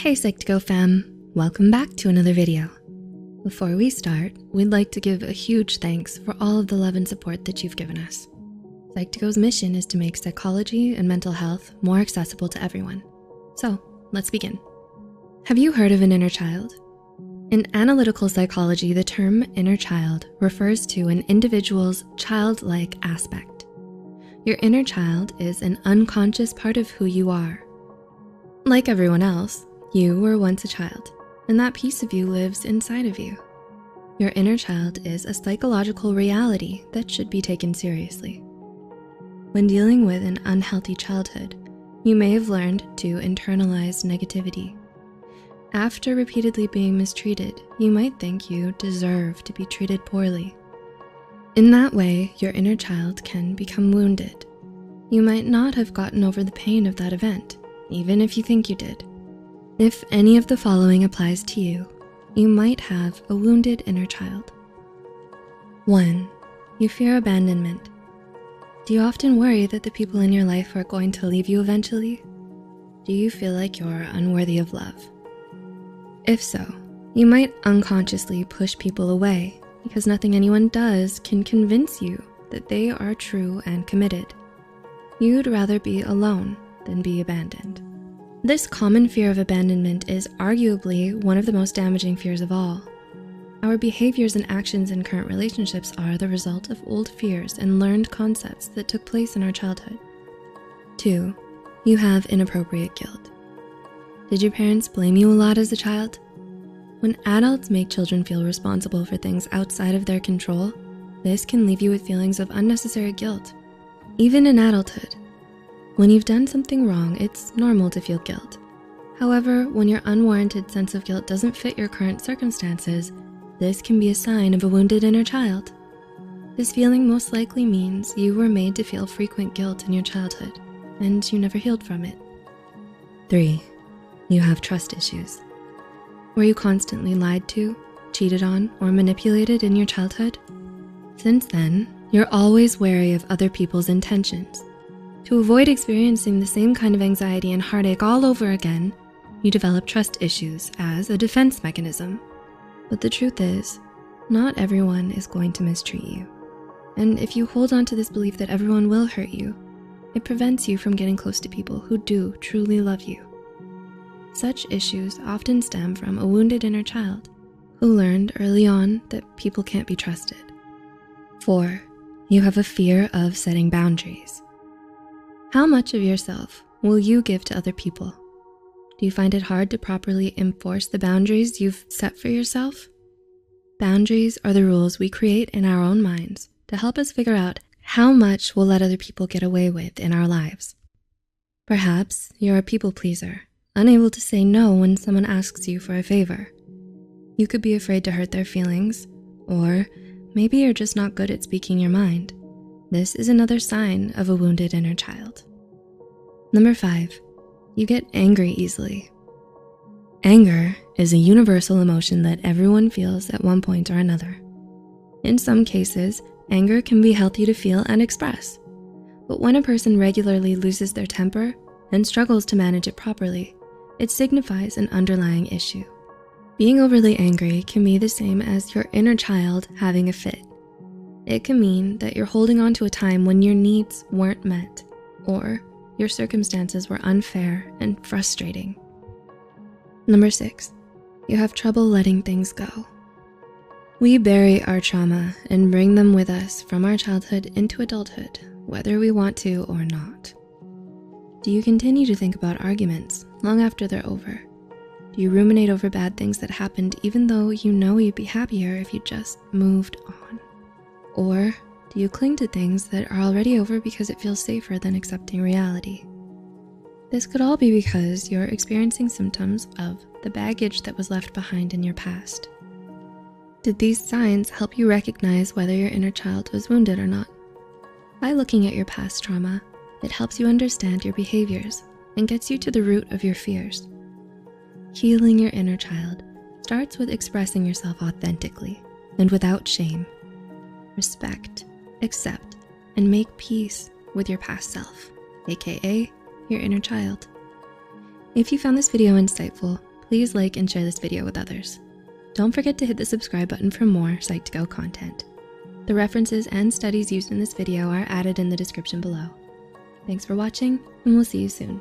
Hey Psych2Go fam, welcome back to another video. Before we start, we'd like to give a huge thanks for all of the love and support that you've given us. Psych2Go's mission is to make psychology and mental health more accessible to everyone. So let's begin. Have you heard of an inner child? In analytical psychology, the term inner child refers to an individual's childlike aspect. Your inner child is an unconscious part of who you are. Like everyone else, you were once a child, and that piece of you lives inside of you. Your inner child is a psychological reality that should be taken seriously. When dealing with an unhealthy childhood, you may have learned to internalize negativity. After repeatedly being mistreated, you might think you deserve to be treated poorly. In that way, your inner child can become wounded. You might not have gotten over the pain of that event, even if you think you did. If any of the following applies to you, you might have a wounded inner child. 1. You fear abandonment. Do you often worry that the people in your life are going to leave you eventually? Do you feel like you're unworthy of love? If so, you might unconsciously push people away because nothing anyone does can convince you that they are true and committed. You'd rather be alone than be abandoned. This common fear of abandonment is arguably one of the most damaging fears of all. Our behaviors and actions in current relationships are the result of old fears and learned concepts that took place in our childhood. 2. You have inappropriate guilt. Did your parents blame you a lot as a child? When adults make children feel responsible for things outside of their control, this can leave you with feelings of unnecessary guilt. Even in adulthood, when you've done something wrong, it's normal to feel guilt. However, when your unwarranted sense of guilt doesn't fit your current circumstances, this can be a sign of a wounded inner child. This feeling most likely means you were made to feel frequent guilt in your childhood, and you never healed from it. 3. You have trust issues. Were you constantly lied to, cheated on, or manipulated in your childhood? Since then, you're always wary of other people's intentions. To avoid experiencing the same kind of anxiety and heartache all over again, you develop trust issues as a defense mechanism. But the truth is, not everyone is going to mistreat you. And if you hold on to this belief that everyone will hurt you, it prevents you from getting close to people who do truly love you. Such issues often stem from a wounded inner child who learned early on that people can't be trusted. 4. You have a fear of setting boundaries. How much of yourself will you give to other people? Do you find it hard to properly enforce the boundaries you've set for yourself? Boundaries are the rules we create in our own minds to help us figure out how much we'll let other people get away with in our lives. Perhaps you're a people pleaser, unable to say no when someone asks you for a favor. You could be afraid to hurt their feelings, or maybe you're just not good at speaking your mind. This is another sign of a wounded inner child. 5, you get angry easily. Anger is a universal emotion that everyone feels at one point or another. In some cases, anger can be healthy to feel and express. But when a person regularly loses their temper and struggles to manage it properly, it signifies an underlying issue. Being overly angry can be the same as your inner child having a fit. It can mean that you're holding on to a time when your needs weren't met, or your circumstances were unfair and frustrating. 6, you have trouble letting things go. We bury our trauma and bring them with us from our childhood into adulthood, whether we want to or not. Do you continue to think about arguments long after they're over? Do you ruminate over bad things that happened even though you know you'd be happier if you just moved on? Or do you cling to things that are already over because it feels safer than accepting reality? This could all be because you're experiencing symptoms of the baggage that was left behind in your past. Did these signs help you recognize whether your inner child was wounded or not? By looking at your past trauma, it helps you understand your behaviors and gets you to the root of your fears. Healing your inner child starts with expressing yourself authentically and without shame. Respect, accept, and make peace with your past self, aka your inner child. If you found this video insightful, please like and share this video with others. Don't forget to hit the subscribe button for more Psych2Go content. The references and studies used in this video are added in the description below. Thanks for watching, and we'll see you soon.